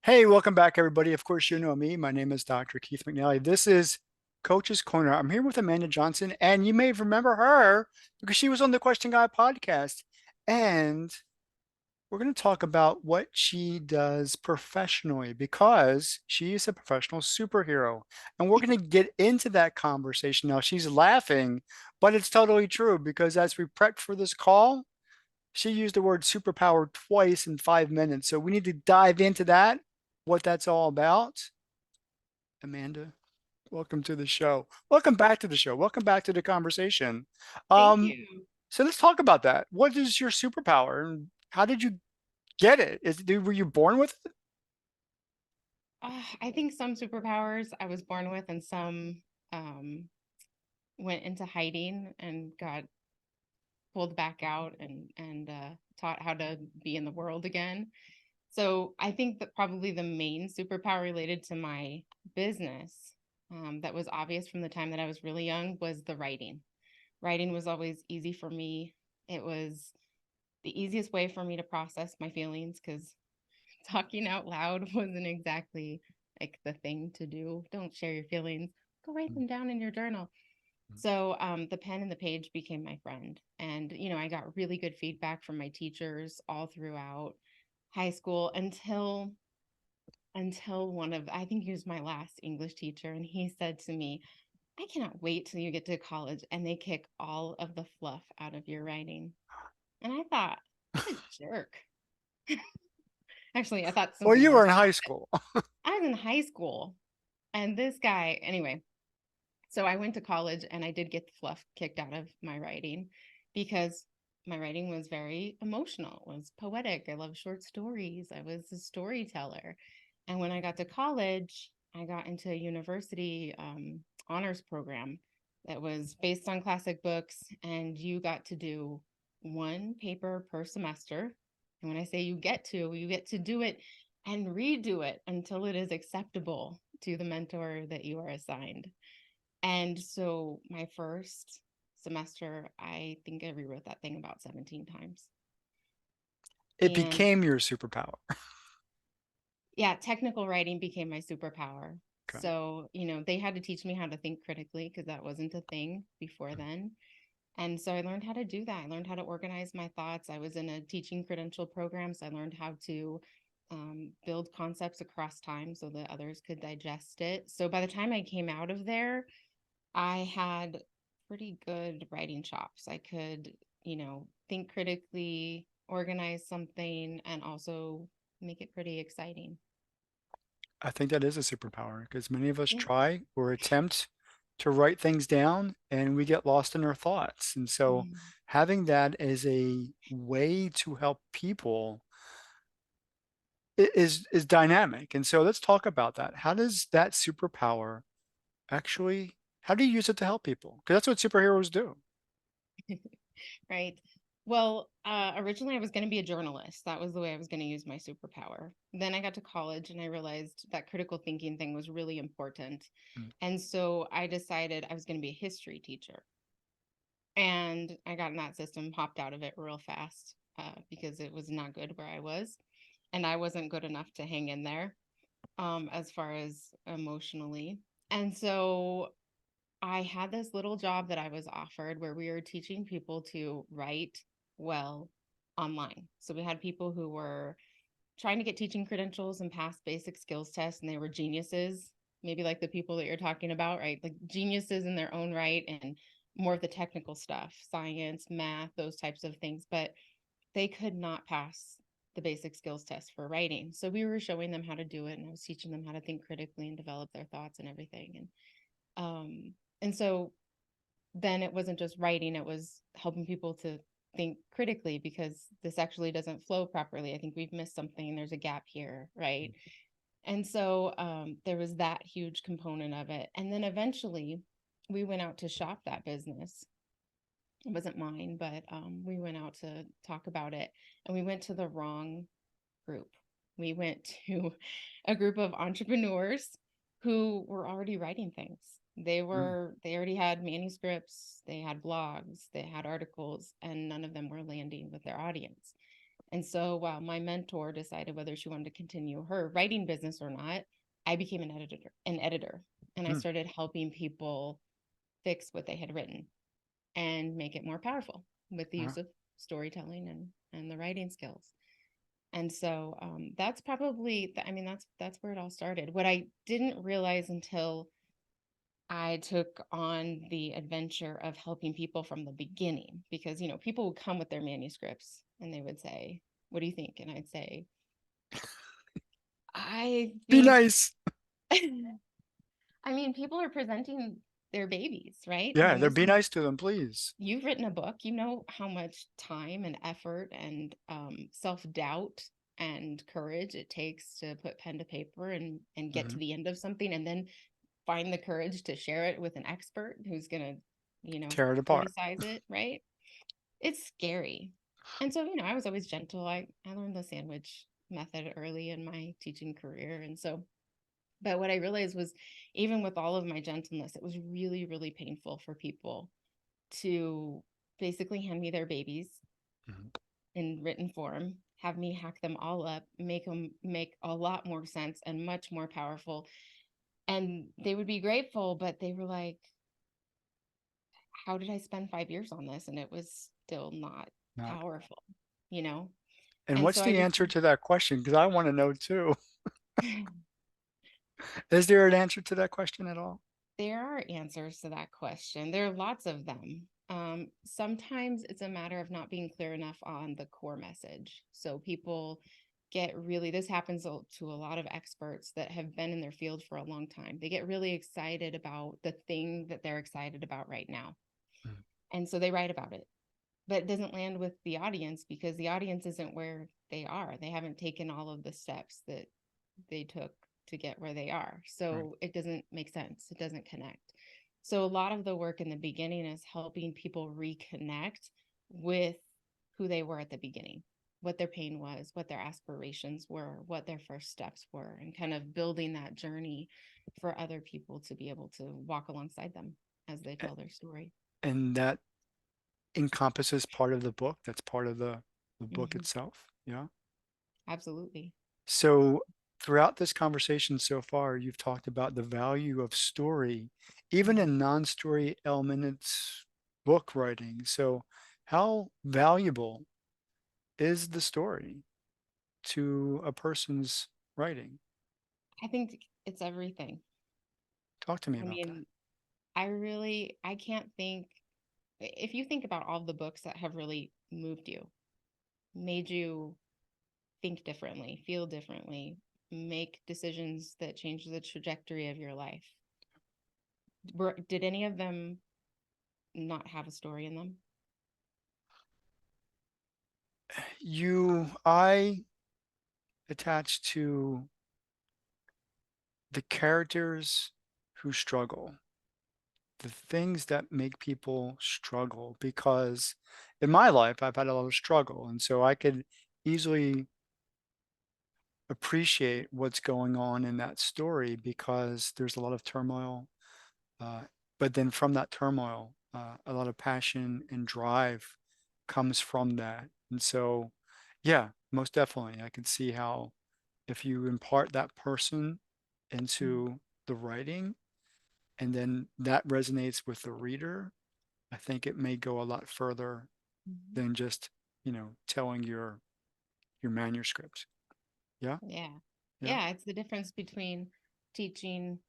Hey, welcome back, everybody. Of course, you know me. My name is Dr. Keith McNally. This is Coach's Corner. I'm here with Amanda Johnson, and you may remember her because she was on the Question Guy podcast. And we're going to talk about what she does professionally because she is a professional superhero. And we're going to get into that conversation now. She's laughing, but it's totally true because as we prepped for this call, she used the word superpower twice in 5 minutes. So we need to dive into that, what that's all about. Amanda, welcome to the show. Welcome back to the show. Welcome back to the conversation. Thank Um, you. so let's talk about that. What is your superpower and how did you get it? Were you born with it? I think some superpowers I was born with, and some um, went into hiding and got pulled back out and taught how to be in the world again. So I think that probably the main superpower related to my business that was obvious from the time that I was really young was the writing. Writing was always easy for me. It was the easiest way for me to process my feelings because talking out loud wasn't exactly like the thing to do. Don't share your feelings. Go write them down in your journal. So the pen and the page became my friend. And, I got really good feedback from my teachers all throughout high school until one of I think he was my last English teacher. And he said to me, I cannot wait till you get to college and they kick all of the fluff out of your writing. And I thought, what a jerk. Actually, I thought Well, something you were worse in high about it. school. I was in high school and this guy, anyway, so I went to college and I did get the fluff kicked out of my writing because my writing was very emotional, it was poetic. I love short stories. I was a storyteller. And when I got to college, I got into a university honors program that was based on classic books, and you got to do one paper per semester. And when I say you get to do it and redo it until it is acceptable to the mentor that you are assigned. And so my first semester, I think I rewrote that thing about 17 times. It And became your superpower. yeah, technical writing became my superpower. Okay. So, they had to teach me how to think critically because that wasn't a thing before then. And so I learned how to do that. I learned how to organize my thoughts. I was in a teaching credential program, so I learned how to build concepts across time so that others could digest it. So by the time I came out of there, I had pretty good writing chops. I could, think critically, organize something, and also make it pretty exciting. I think that is a superpower because many of us Yeah. try or attempt to write things down and we get lost in our thoughts. And so Mm. having that as a way to help people is dynamic. And so let's talk about that. How does that superpower actually, how do you use it to help people? Because that's what superheroes do. Right. Well, originally I was going to be a journalist. That was the way I was going to use my superpower. Then I got to college and I realized that critical thinking thing was really important. Mm. And so I decided I was going to be a history teacher. And I got in that system, hopped out of it real fast because it was not good where I was. And I wasn't good enough to hang in there as far as emotionally. And so I had this little job that I was offered where we were teaching people to write well online. So we had people who were trying to get teaching credentials and pass basic skills tests, and they were geniuses, maybe like the people that you're talking about, right? Like geniuses in their own right and more of the technical stuff, science, math, those types of things. But they could not pass the basic skills test for writing. So we were showing them how to do it, and I was teaching them how to think critically and develop their thoughts and everything. And so then it wasn't just writing, it was helping people to think critically because this actually doesn't flow properly. I think we've missed something. There's a gap here, right? And so there was that huge component of it. And then eventually we went out to shop that business. It wasn't mine, but we went out to talk about it, and we went to the wrong group. We went to a group of entrepreneurs who were already writing things. Mm. They already had manuscripts, they had blogs, they had articles, and none of them were landing with their audience. And so while my mentor decided whether she wanted to continue her writing business or not, I became an editor, and I Mm, started helping people fix what they had written and make it more powerful with the use wow. of storytelling and the writing skills. And so that's probably, I mean, that's where it all started. What I didn't realize until I took on the adventure of helping people from the beginning, because, people would come with their manuscripts and they would say, "What do you think?" And I'd say, "I Be think," nice. I mean, people are presenting their babies, right? I Yeah, mean, there be nice to them, please. you've written a book, you know how much time and effort and self-doubt and courage it takes to put pen to paper and get Hmm. to the end of something, and then find the courage to share it with an expert who's going to, Tear it apart. criticize it, right? It's scary. And so, I was always gentle. I learned the sandwich method early in my teaching career. And so, but what I realized was, even with all of my gentleness, it was really, really painful for people to basically hand me their babies Mhm. in written form, have me hack them all up, make them make a lot more sense and much more powerful. And they would be grateful, but they were like, how did I spend 5 years on this? And it was still not Not. powerful, you know? And And what's so I the just, answer to that question? Because I want to know too. Is there an answer to that question at all? there are answers to that question. There are lots of them. Sometimes it's a matter of not being clear enough on the core message. So people get really, this happens to a lot of experts that have been in their field for a long time. They get really excited about the thing that they're excited about right now. Mm, And so they write about it, but it doesn't land with the audience because the audience isn't where they are. They haven't taken all of the steps that they took to get where they are. right. So it doesn't make sense. It doesn't connect. So a lot of the work in the beginning is helping people reconnect with who they were at the beginning, what their pain was, what their aspirations were, what their first steps were, and kind of building that journey for other people to be able to walk alongside them as they A- tell their story. And that encompasses part of the book. That's part of the book Hmm. itself. Yeah. Absolutely. So throughout this conversation so far, you've talked about the value of story, even Mhm. in non-story elements book writing. So how valuable is the story to a person's writing? I think it's everything. Talk to me I about that. mean, I can't think, if you think about all the books that have really moved you, made you think differently, feel differently, make decisions that change the trajectory of your life. Did any of them not have a story in them? I attach to the characters who struggle, the things that make people struggle, because in my life, I've had a lot of struggle. And so I could easily appreciate what's going on in that story because there's a lot of turmoil. Uh, but then from that turmoil, a lot of passion and drive comes from that. And so, yeah, most definitely, I can see how if you impart that person into the writing and then that resonates with the reader, I think it may go a lot further Mhm. than just, telling your manuscript. Yeah, Yeah. yeah, Yeah. It's the difference between teaching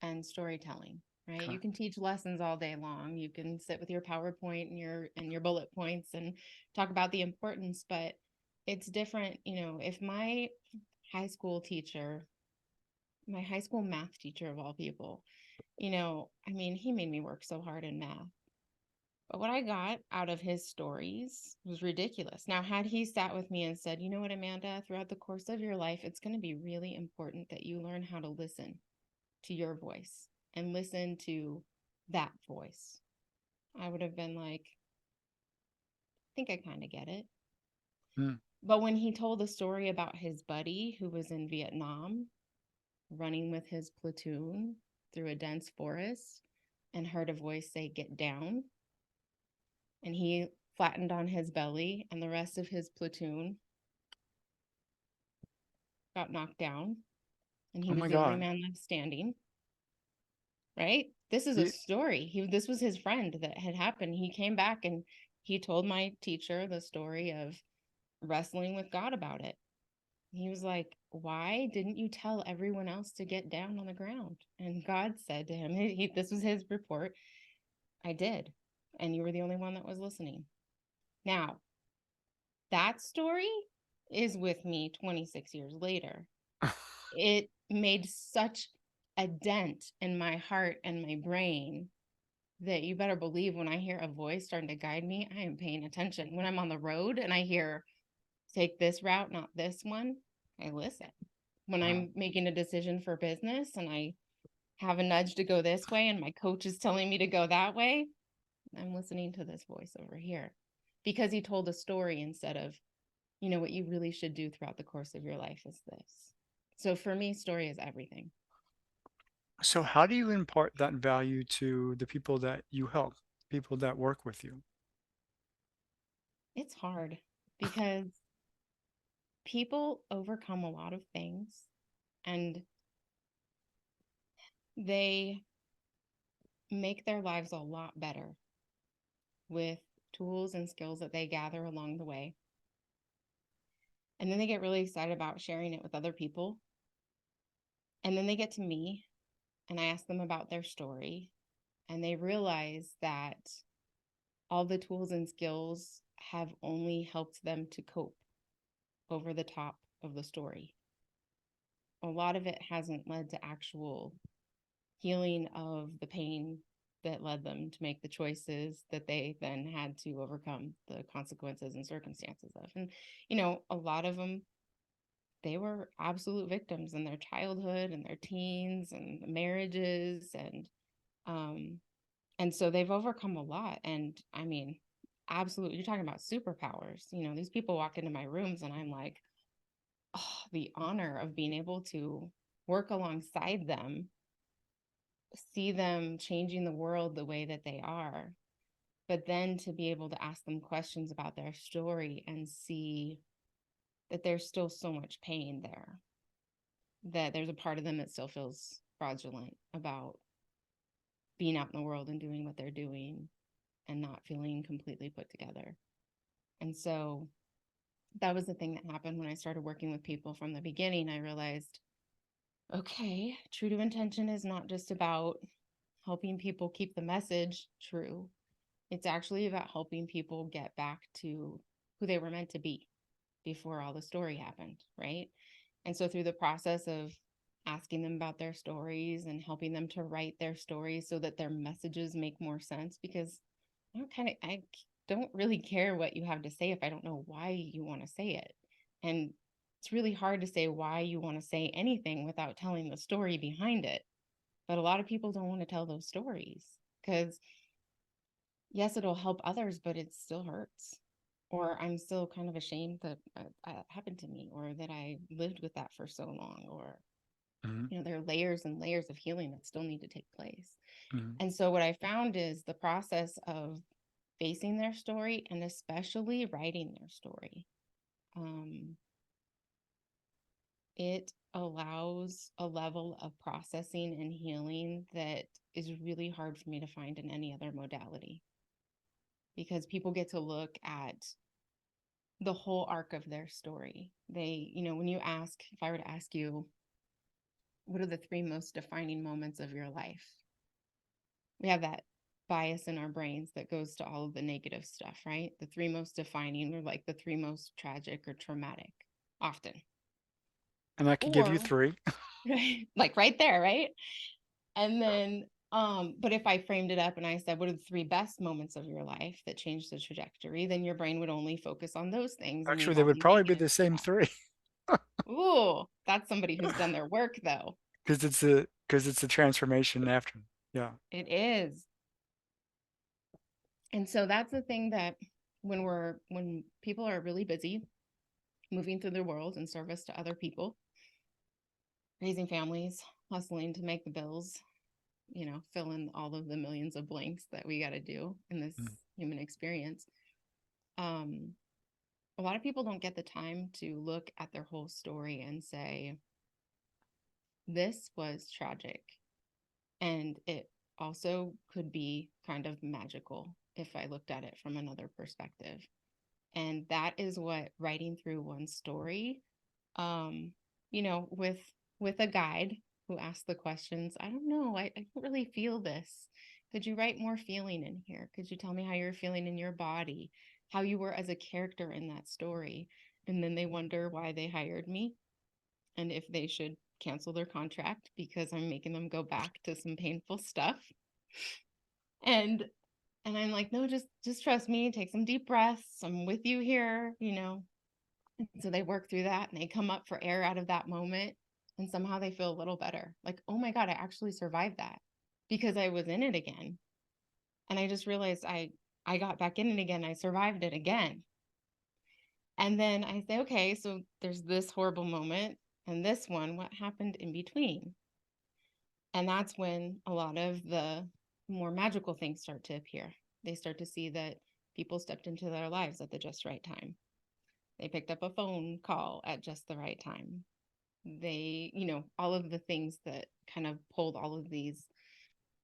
and storytelling, right? okay. You can teach lessons all day long. You can sit with your PowerPoint and your bullet points and talk about the importance, but it's different, if high school teacher, my high school math teacher of all people, I mean, he made me work so hard in math. But what I got out of his stories was ridiculous. Now, had he sat with me and said, "You know what, Amanda, throughout the course of your life, it's going to be really important that you learn how to listen to your voice and listen to that voice," I would have been like, "I think I kind of get it." Mm. But when he told the story about his buddy who was in Vietnam running with his platoon through a dense forest and heard a voice say, "Get down," and he flattened on his belly and the rest of his platoon got knocked down, and he Oh was my the only God. man left standing, right? This is a Ye- story. This was his friend that had happened. He came back and he told my teacher the story of wrestling with God about it. He was like, "Why didn't you tell everyone else to get down on the ground?" And God said to him, this was his report, "I did. And you were the only one that was listening." Now, that story is with me 26 years later. It made such a dent in my heart and my brain that you better believe when I hear a voice starting to guide me, I am paying attention. When I'm on the road and I hear, take this route, not this one, I listen. When Wow. I'm making a decision for business and I have a nudge to go this way and my coach is telling me to go that way, I'm listening to this voice over here because he told a story instead of, what you really should do throughout the course of your life is this. So for me, story is everything. So how do you impart that value to the people that you help, people that work with you? It's hard because people overcome a lot of things and they make their lives a lot better with tools and skills that they gather along the way. And then they get really excited about sharing it with other people. And then they get to me and I ask them about their story. And they realize that all the tools and skills have only helped them to cope over the top of the story. A lot of it hasn't led to actual healing of the pain that led them to make the choices that they then had to overcome the consequences and circumstances of. And, a lot of them, they were absolute victims in their childhood and their teens and marriages. Um, and so they've overcome a lot. And I mean, absolutely, you're talking about superpowers. These people walk into my rooms and I'm like, oh, the honor of being able to work alongside them, see them changing the world the way that they are, but then to be able to ask them questions about their story and see that there's still so much pain there, that there's a part of them that still feels fraudulent about being out in the world and doing what they're doing and not feeling completely put together. And so that was the thing that happened when I started working with people from the beginning. I realized, okay, true to intention is not just about helping people keep the message true. It's actually about helping people get back to who they were meant to be before all the story happened, right? And so through the process of asking them about their stories and helping them to write their stories so that their messages make more sense, because I don't really care what you have to say if I don't know why you want to say it. And it's really hard to say why you want to say anything without telling the story behind it. But a lot of people don't want to tell those stories because yes, it'll help others, but it still hurts. Or I'm still kind of ashamed that it happened to me, or that I lived with that for so long, or, Mhm, there are layers and layers of healing that still need to take place. mhm. And so what I found is the process of facing their story and especially writing their story. Um, it allows a level of processing and healing that is really hard for me to find in any other modality because people get to look at the whole arc of their story. When you ask, if I were to ask you, what are the three most defining moments of your life? We have that bias in our brains that goes to all of the negative stuff, right? The three most defining are like the three most tragic or traumatic, often. And I could give you Or three. like right there, right? And then, but if I framed it up and I said, what are the three best moments of your life that changed the trajectory, then your brain would only focus on those things and Actually, leave they all would the probably be negative the same stuff. three Ooh, that's somebody who's done their work though. because it's a transformation after. Yeah. It is. And so that's the thing that when people are really busy moving through the world in service to other people, raising families, hustling to make the bills, fill in all of the millions of blanks that we got to do in this Mm. human experience. Um, a lot of people don't get the time to look at their whole story and say, this was tragic. And it also could be kind of magical if I looked at it from another perspective. And that is what writing through one story, um, with a guide who asks the questions, I don't know, I don't really feel this. Could you write more feeling in here? Could you tell me how you're feeling in your body, how you were as a character in that story? And then they wonder why they hired me and if they should cancel their contract because I'm making them go back to some painful stuff. And I'm like, no, just trust me, take some deep breaths. I'm with you here. And so they work through that and they come up for air out of that moment. And somehow they feel a little better. Like, oh my God, I actually survived that because I was in it again. And I just realized I got back in it again. I survived it again. And then I say, okay, so there's this horrible moment and this one, what happened in between? And that's when a lot of the more magical things start to appear. They start to see that people stepped into their lives at the just right time. They picked up a phone call at just the right time. All of the things that kind of pulled all of these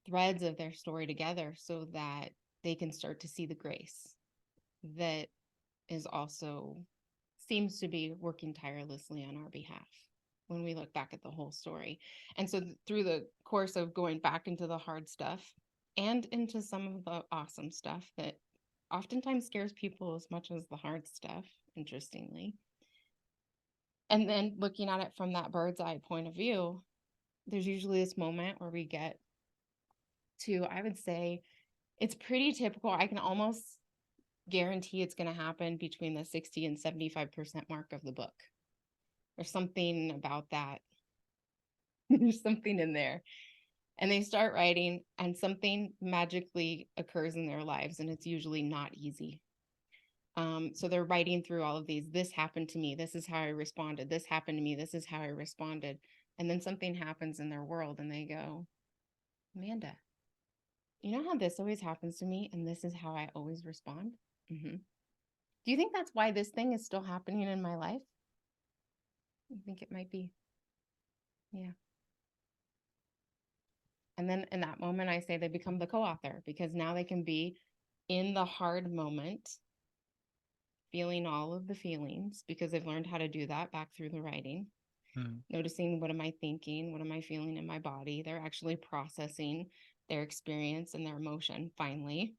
threads of their story together so that they can start to see the grace that is also seems to be working tirelessly on our behalf when we look back at the whole story. And so through the course of going back into the hard stuff and into some of the awesome stuff that oftentimes scares people as much as the hard stuff, interestingly, and then looking at it from that bird's eye point of view, there's usually this moment where we get to, I would say, it's pretty typical. I can almost guarantee it's going to happen between the 60 and 75% mark of the book. There's something about that. There's something in there. And they start writing, and something magically occurs in their lives, and it's usually not easy. So they're writing through all of these. This happened to me. This is how I responded. This happened to me. This is how I responded. And then something happens in their world, and they go, Amanda, you know how this always happens to me, and this is how I always respond? Mm-hmm. Do you think that's why this thing is still happening in my life? I think it might be. Yeah. And then in that moment, I say they become the co-author because now they can be in the hard moment, feeling all of the feelings because they've learned how to do that back through the writing, noticing what am I thinking? What am I feeling in my body? They're actually processing their experience and their emotion finally.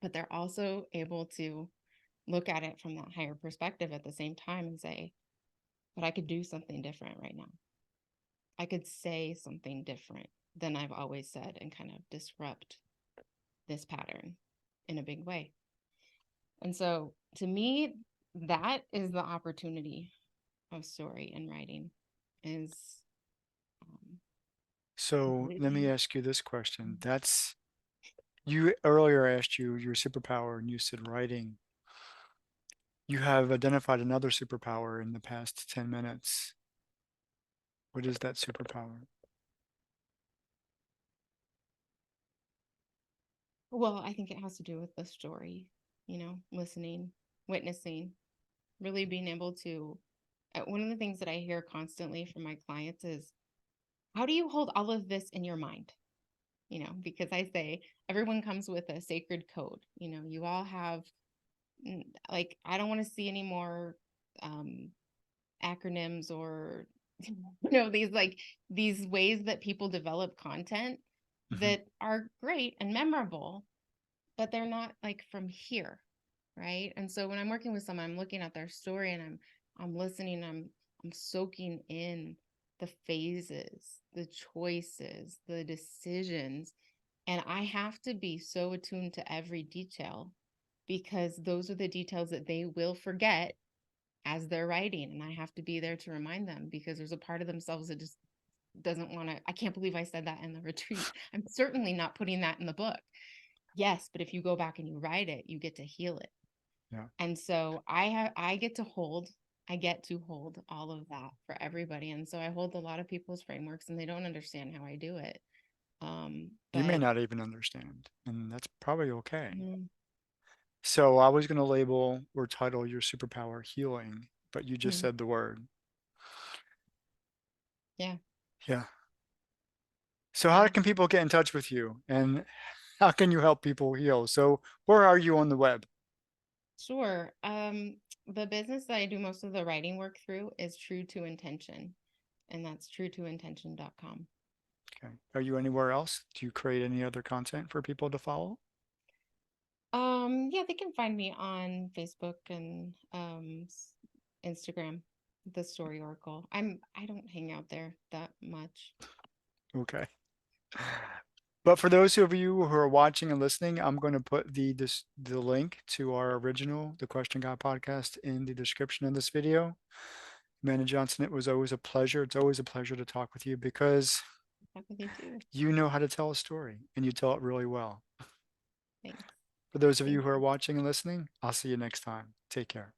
But they're also able to look at it from that higher perspective at the same time and say, but I could do something different right now. I could say something different than I've always said and kind of disrupt this pattern in a big way. And so to me, that is the opportunity of story and writing is So let me completely. ask you this question. You earlier asked you your superpower and you said writing. You have identified another superpower in the past 10 minutes. What is that superpower? Well, I think it has to do with the story, listening, witnessing, really being able to. One of the things that I hear constantly from my clients is, how do you hold all of this in your mind? Because I say everyone comes with a sacred code. You all have, like, I don't want to see any more um, acronyms or, these ways that people develop content Mhm. that are great and memorable, but they're not like from here, right? And so when I'm working with someone, I'm looking at their story and I'm listening, I'm soaking in the phases, the choices, the decisions, and I have to be so attuned to every detail because those are the details that they will forget as they're writing, and I have to be there to remind them because there's a part of themselves that just doesn't want to. I can't believe I said that in the retreat. I'm certainly not putting that in the book. Yes, but if you go back and you write it, you get to heal it. Yeah. And so I get to hold all of that for everybody. And so I hold a lot of people's frameworks and they don't understand how I do it. You may But not even understand, and that's probably okay. mm, So I was going to label or title your superpower healing, but you just Mhm. said the word. Yeah. Yeah. So how Yeah. can people get in touch with you and how can you help people heal? So where are you on the web? Sure. The business that I do most of the writing work through is True to Intention, and that's truetointention.com. Okay. Are you anywhere else? Do you create any other content for people to follow? Yeah, they can find me on Facebook and Instagram, the Story Oracle. I don't hang out there that much. Okay. But for those of you who are watching and listening, I'm going to put the link to our original The Question God podcast in the description of this video. Amanda Johnson, it was always a pleasure. It's always a pleasure to talk with you because Talk with you too. you know how to tell a story and you tell it really well. Thanks. For those of you Thank who are you. watching and listening, I'll see you next time. Take care.